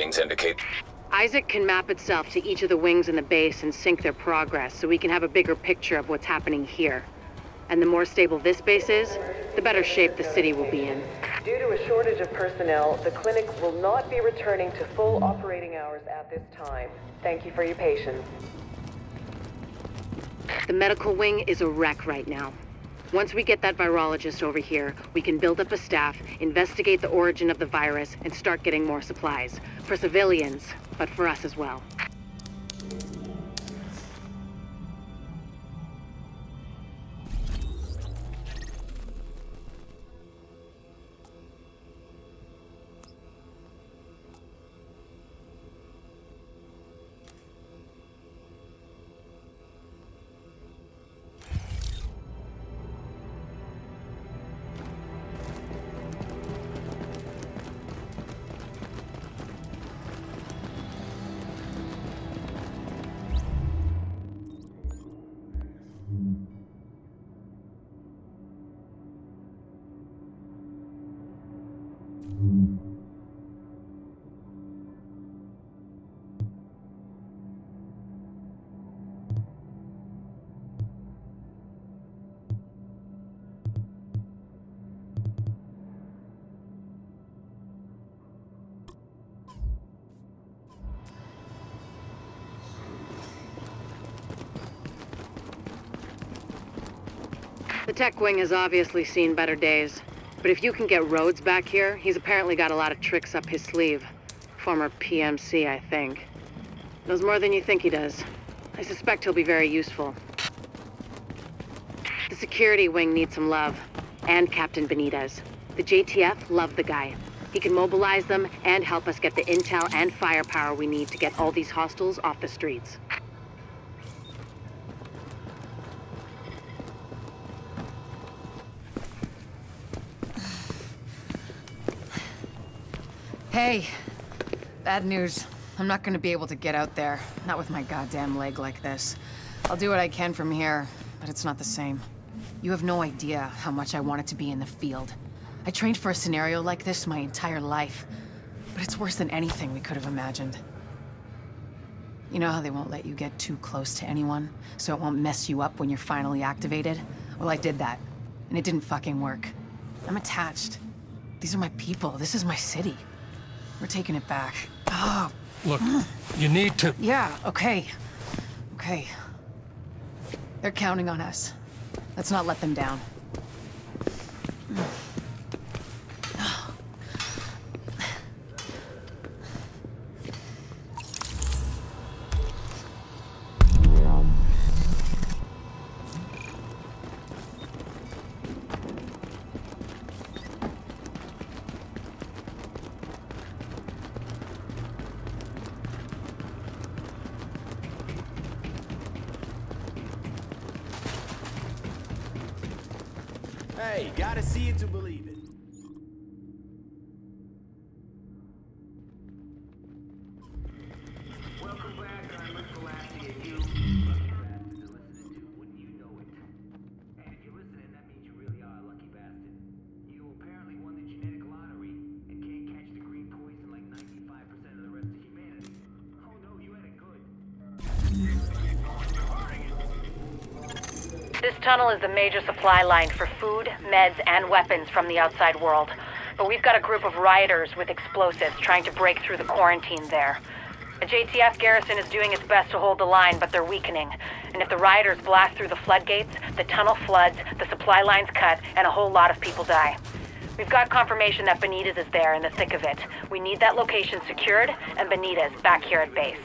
readings indicate... Isaac can map itself to each of the wings in the base and sync their progress so we can have a bigger picture of what's happening here. And the more stable this base is, the better shape the city will be in. Due to a shortage of personnel, the clinic will not be returning to full operating hours at this time. Thank you for your patience. The medical wing is a wreck right now. Once we get that virologist over here, we can build up a staff, investigate the origin of the virus, and start getting more supplies. For civilians, but for us as well. The tech wing has obviously seen better days. But if you can get Rhodes back here, he's apparently got a lot of tricks up his sleeve. Former PMC, I think. Knows more than you think he does. I suspect he'll be very useful. The security wing needs some love. And Captain Benitez. The JTF love the guy. He can mobilize them and help us get the intel and firepower we need to get all these hostiles off the streets. Hey, bad news. I'm not gonna be able to get out there. Not with my goddamn leg like this. I'll do what I can from here, but it's not the same. You have no idea how much I wanted to be in the field. I trained for a scenario like this my entire life, but it's worse than anything we could have imagined. You know how they won't let you get too close to anyone, so it won't mess you up when you're finally activated? Well, I did that, and it didn't fucking work. I'm attached. These are my people. This is my city. We're taking it back. Oh. Look, you need to... Yeah, okay. Okay. They're counting on us. Let's not let them down. Hey, gotta see it to believe it. Welcome back, I'm Clancy, and you... bastards are listening to, wouldn't you know it? And if you're listening, that means you really are a lucky bastard. You apparently won the genetic lottery and can't catch the green poison like 95% of the rest of humanity. Oh no, you had it good. This tunnel is the major supply line for food, meds, and weapons from the outside world. But we've got a group of rioters with explosives trying to break through the quarantine there. The JTF garrison is doing its best to hold the line, but they're weakening. And if the rioters blast through the floodgates, the tunnel floods, the supply lines cut, and a whole lot of people die. We've got confirmation that Benitez is there in the thick of it. We need that location secured, and Benitez back here at base.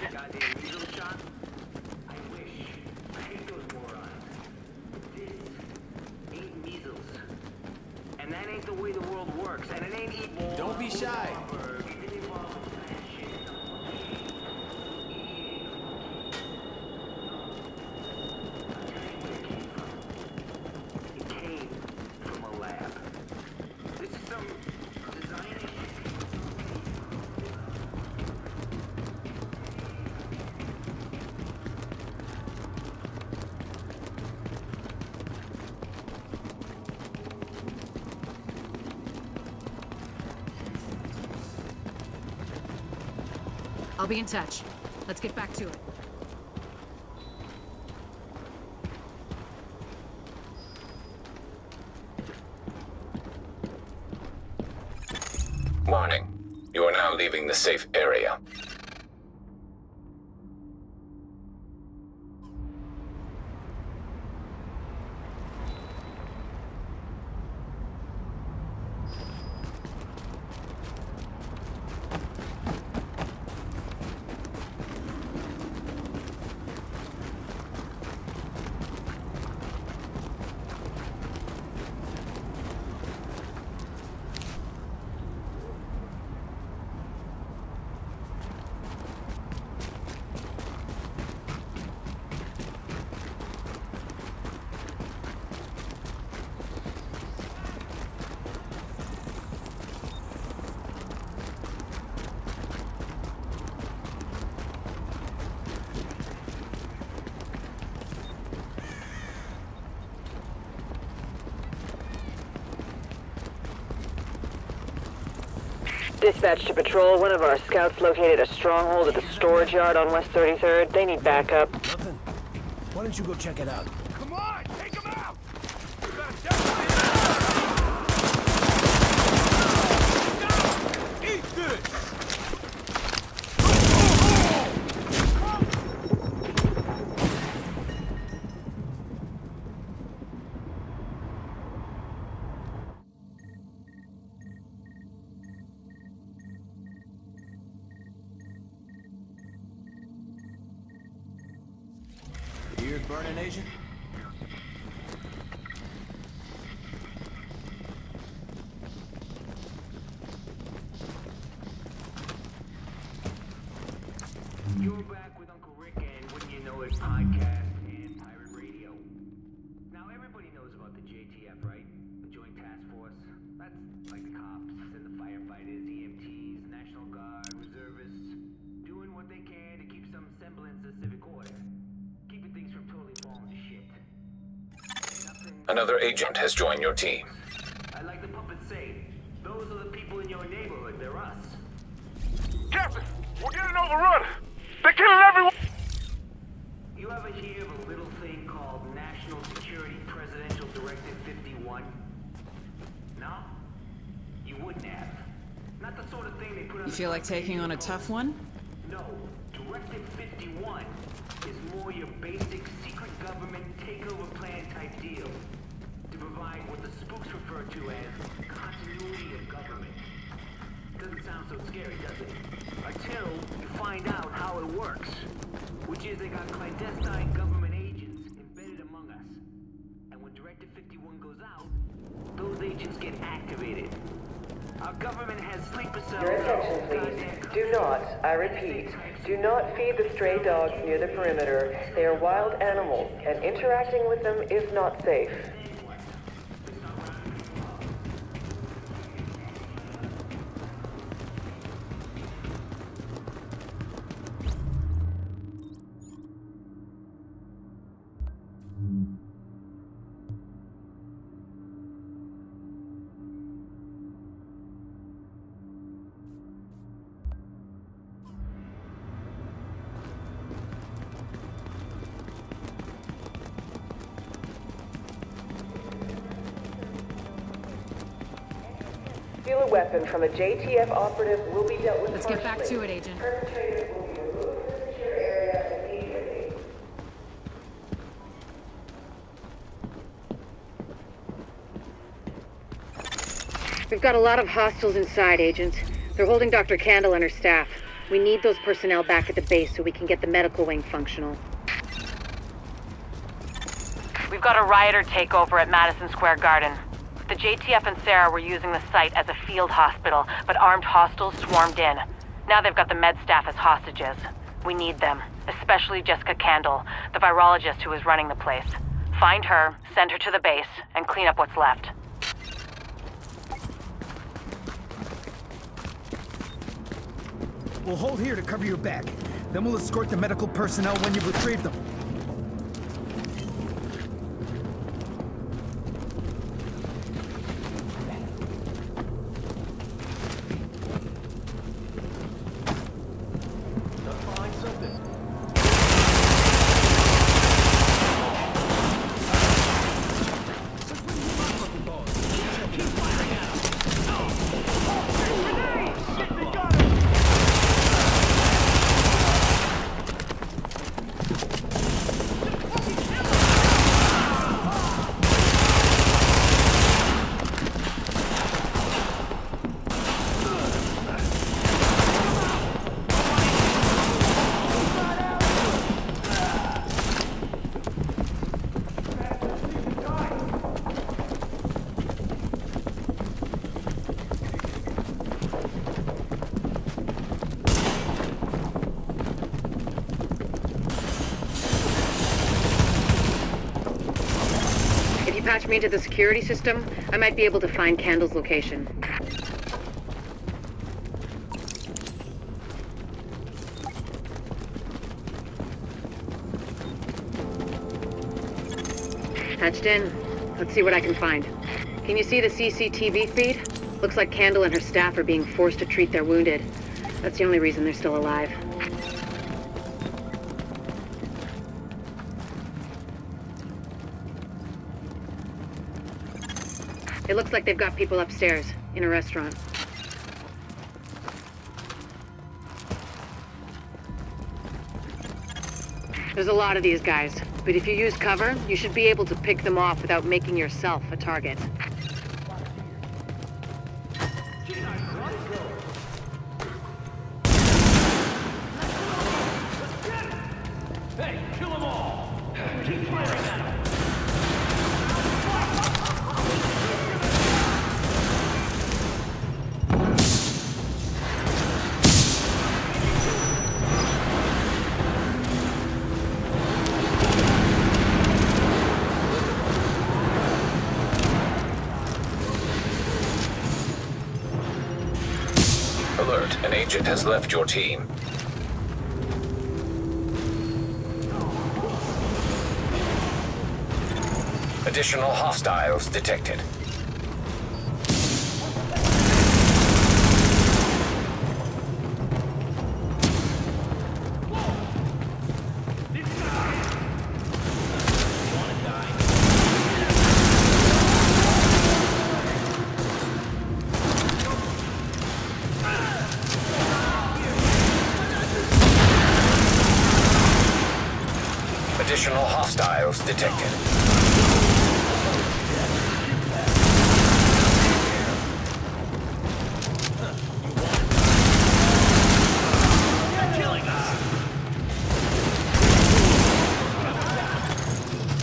And that ain't the way the world works, and it ain't Ebola. Don't be shy. It came from a lab. This is some design issue. I'll be in touch. Let's get back to it. Warning. You are now leaving the safe area. Dispatch to patrol. One of our scouts located a stronghold at the storage yard on West 33rd. They need backup. Nothing. Why don't you go check it out? Come on, take him out! Eat this! Ears burning, Agent? You're back with Uncle Rick and Wouldn't You Know It podcast and pirate radio. Now everybody knows about the JTF, right? The Joint Task Force. That's like the cops and the firefighters, EMTs, National Guard, reservists, doing what they can to keep some semblance of civic order. Keeping things from totally falling to shit. Another agent has joined your team. I like the puppets say, those are the people in your neighborhood, they're us. Captain, we're getting overrun. They're killing everyone. You ever hear of a little thing called National Security Presidential Directive 51? No? You wouldn't have. Not the sort of thing they put on. You feel like taking on a tough one? No. Directive 51 is more your basic secret government takeover plan type deal. To provide what the spooks refer to as continuity of government. Doesn't sound so scary, does it? Until you find out how it works. Which is they got clandestine government agents embedded among us. And when Directive 51 goes out, those agents get activated. Our government has sleeper cells. Your attention, please. Do not, I repeat, do not feed the stray dogs near the perimeter. They are wild animals, and interacting with them is not safe. Steal a weapon from a JTF operative will be dealt with. Let's get back to it, Agent. Perpetrators will be removed from the secure area immediately. We've got a lot of hostiles inside, Agent. They're holding Dr. Candle and her staff. We need those personnel back at the base so we can get the medical wing functional. We've got a rioter takeover at Madison Square Garden. The JTF and Sarah were using the site as a field hospital, but armed hostiles swarmed in. Now they've got the med staff as hostages. We need them, especially Jessica Candle, the virologist who is running the place. Find her, send her to the base, and clean up what's left. We'll hold here to cover your back. Then we'll escort the medical personnel when you've retrieved them. patch me into the security system, I might be able to find Candle's location. Patched in. Let's see what I can find. Can you see the CCTV feed? Looks like Candle and her staff are being forced to treat their wounded. That's the only reason they're still alive. It looks like they've got people upstairs, in a restaurant. There's a lot of these guys, but if you use cover, you should be able to pick them off without making yourself a target. Hey, kill them all! Keep firing at them! Alert, an agent has left your team. Additional hostiles detected. Additional hostiles detected.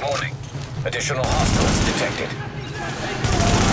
Warning. Additional hostiles detected.